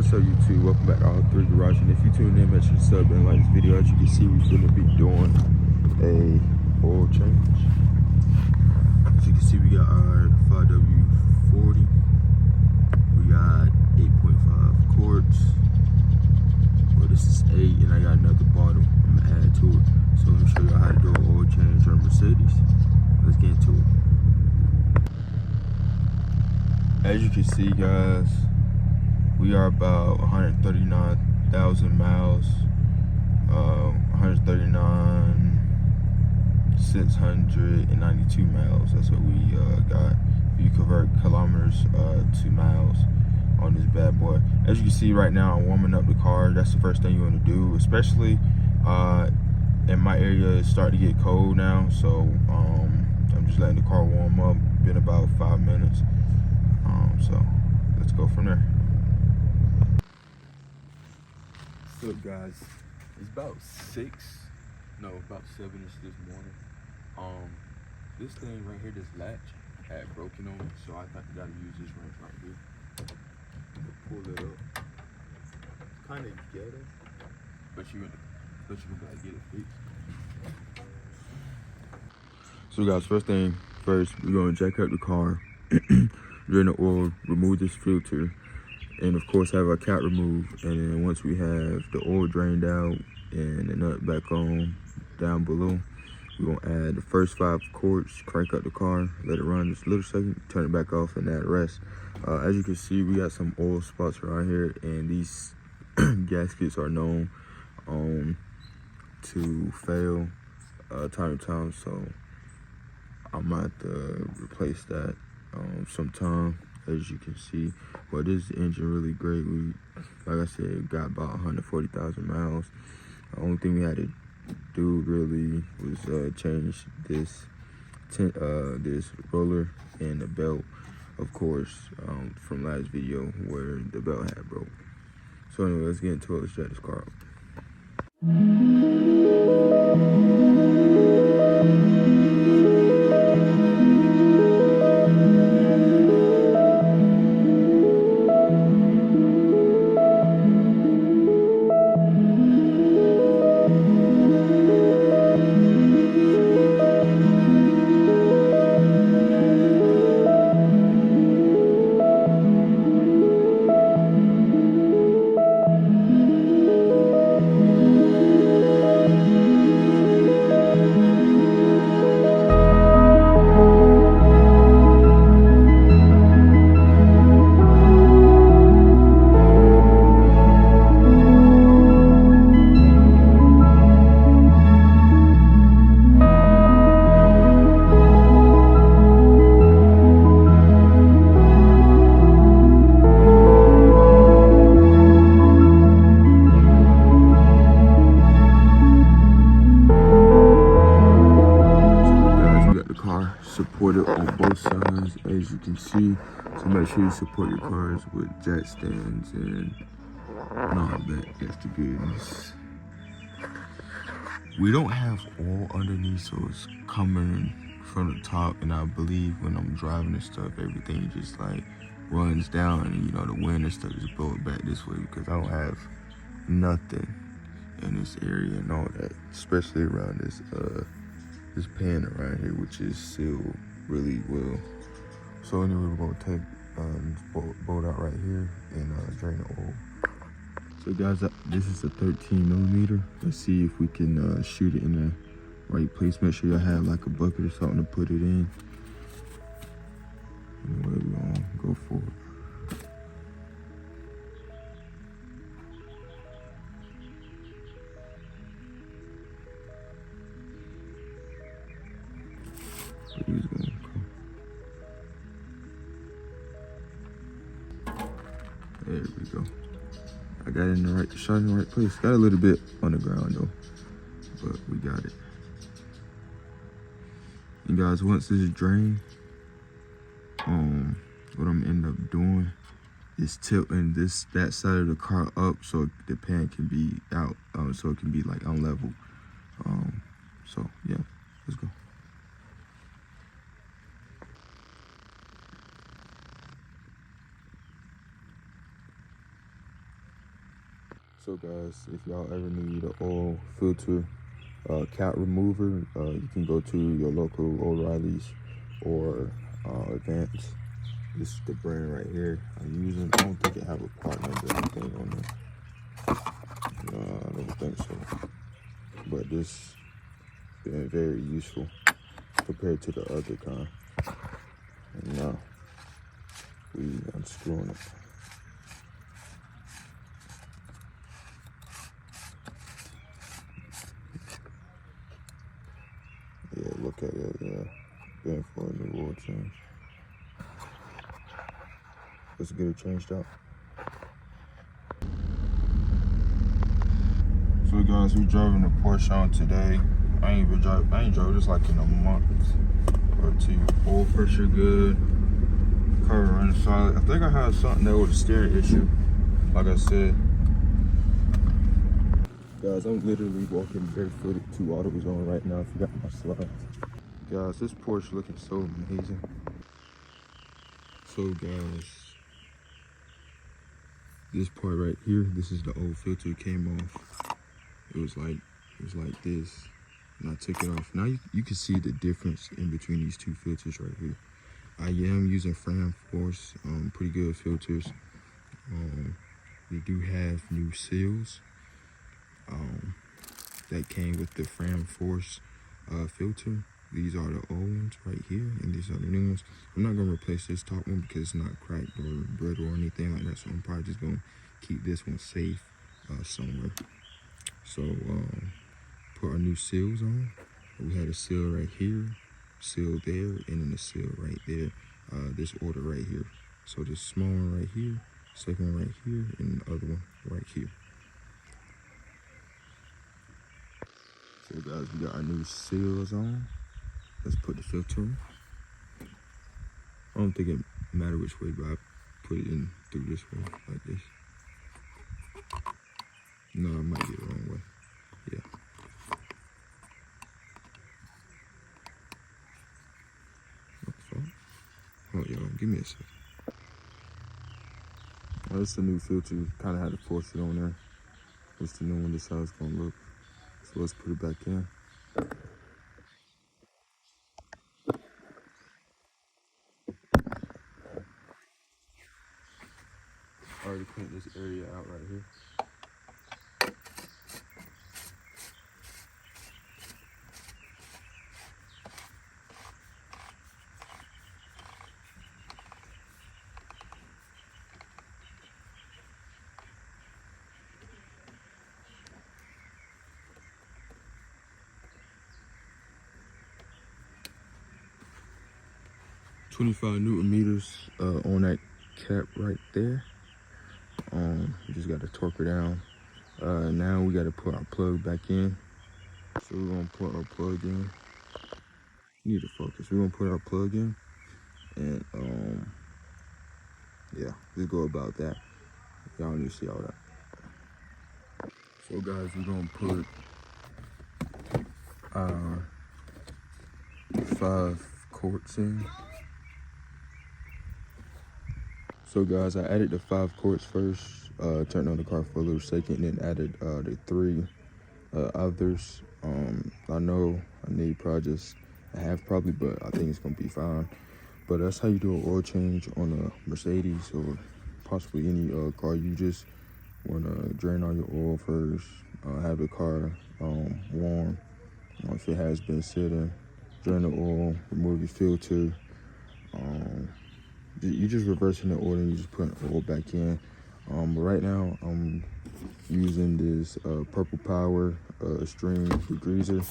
What's up, YouTube? Welcome back to All 3 Garage. And if you tuned in, make sure to sub and like this video. As you can see, we're going to be doing a oil change. As you can see, we got our 5W40. We got 8.5 quarts. Well, this is 8, and I got another bottle I'm going to add to it. So let me show y'all how to do an oil change on Mercedes. Let's get into it. As you can see, guys, we are about 139,000 miles, 139,692 miles. That's what we got. If you convert kilometers to miles on this bad boy. As you can see right now, I'm warming up the car. That's the first thing you want to do, especially in my area. It's starting to get cold now, so I'm just letting the car warm up. Been about 5 minutes. So let's go from there. So guys, it's about 7ish this morning. This thing right here, this latch had broken on it, so I thought I gotta use this wrench right here to pull it up. It's kind of ghetto, but you're gonna gotta get it fixed. So guys, first thing first, we're gonna jack up the car, drain the oil, remove this filter, and of course have our cap removed. And then once we have the oil drained out and the nut back on down below, we're gonna add the first 5 quarts, crank up the car, let it run just a little second, turn it back off, and add the rest. As you can see, we got some oil spots around here, and these gaskets are known to fail time to time, so I might have to replace that sometime. As you can see, but this engine really great. We, like I said, got about 140,000 miles. The only thing we had to do really was change this roller and the belt, of course, from last video where the belt had broke. So anyway, let's get into it. Let's jack this car up. Supported on both sides, as you can see, so make sure you support your cars with jack stands and all that extra goodness. We don't have oil underneath, so it's coming from the top, and I believe when I'm driving and stuff, everything just like runs down, and you know, the wind and stuff just blow it back this way, because I don't have nothing in this area and all that, especially around this pan around here, which is sealed really well. So anyway, we're gonna take this bolt out right here and drain the oil. So guys, this is a 13mm. Let's see if we can shoot it in the right place. Make sure you have like a bucket or something to put it in. Anyway, we're gonna go for it. There we go. I got it in the right shot in the right place. Got a little bit on the ground though, but we got it. And guys, once this is drained, what I'm gonna end up doing is tilting that side of the car up so the pan can be out, so it can be like on level. So yeah, let's go. So guys, if y'all ever need an oil filter cap remover, you can go to your local O'Reilly's or Advance. This is the brand right here I'm using. I don't think it have a part number or anything on it. No, I don't think so. But this been very useful compared to the other kind. And now we unscrewing it. Yeah, look at it. Yeah, been for a new oil change. Let's get it changed out. So guys, we're driving the Porsche on today. I ain't drove this like in a month or two. Oil pressure good. Car running solid. I think I had something there with a steering issue. Like I said. Guys, I'm literally walking barefooted to AutoZone right now. I forgot my slides. Guys, this Porsche looking so amazing. So guys, this part right here, this is the old filter came off. It was like this, and I took it off. Now you can see the difference in between these two filters right here. I am using Fram Force, pretty good filters. We do have new seals that came with the Fram Force filter. These are the old ones right here, and these are the new ones. I'm not gonna replace this top one because it's not cracked or brittle or anything like that, so I'm probably just gonna keep this one safe somewhere. So put our new seals on. We had a seal right here, seal there, and then a seal right there. This order right here. So this small one right here, second one right here, and the other one right here. So guys, we got our new seals on. Let's put the filter on. I don't think it matters which way, but I put it in through this way, like this. No, I might get it the wrong way. Yeah. Oh, y'all, give me a second. Oh, it's the new filter. Kind of had to force it on there. It's the new one. This is how it's gonna look. So let's put it back in. I already cleaned this area out right here. .25 Newton meters on that cap right there. We just got to torque her down. Now we got to put our plug back in. So we're gonna put our plug in. Need to focus. We're gonna put our plug in, and yeah, just go about that. Y'all need to see all that. So guys, we're gonna put our 5 quarts in. So guys, I added the 5 quarts first, turned on the car for a little second, and then added the 3 others. I know I need probably just a half probably, but I think it's gonna be fine. But that's how you do an oil change on a Mercedes or possibly any car. You just wanna drain all your oil first, have the car warm. If it has been sitting, drain the oil, remove your filter. You just reversing the order and you just putting oil back in. But right now I'm using this Purple Power Stream degreaser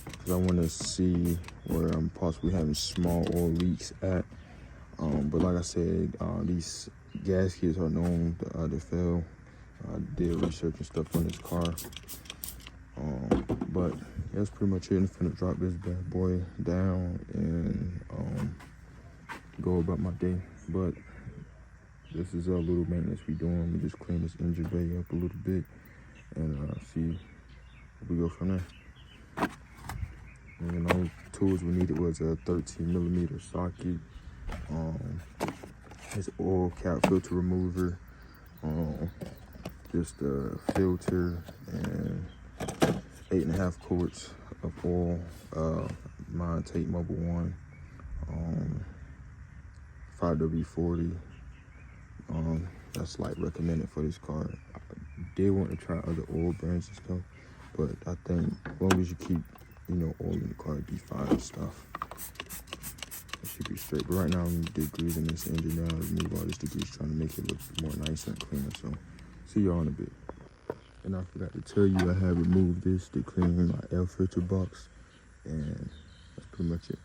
because I want to see where I'm possibly having small oil leaks at. But like I said, these gaskets are known to fail. I did research and stuff on this car. But that's pretty much it. I'm gonna drop this bad boy down and go about my day. But this is a little maintenance we doing. We just clean this engine bay up a little bit and see where we go from there. And the only tools we needed was a 13mm socket, this oil cap filter remover, just a filter and 8.5 quarts of oil. Mine take Mobile One, 5W40. That's like recommended for this car. I did want to try other oil brands and stuff, but I think as long as you keep, oil in the car, it'd be fine and stuff. It should be straight. But right now I'm degreasing this engine now, remove all this degrease, trying to make it look more nicer and cleaner. So see y'all in a bit. And I forgot to tell you, I have removed this to clean my air filter box, and that's pretty much it.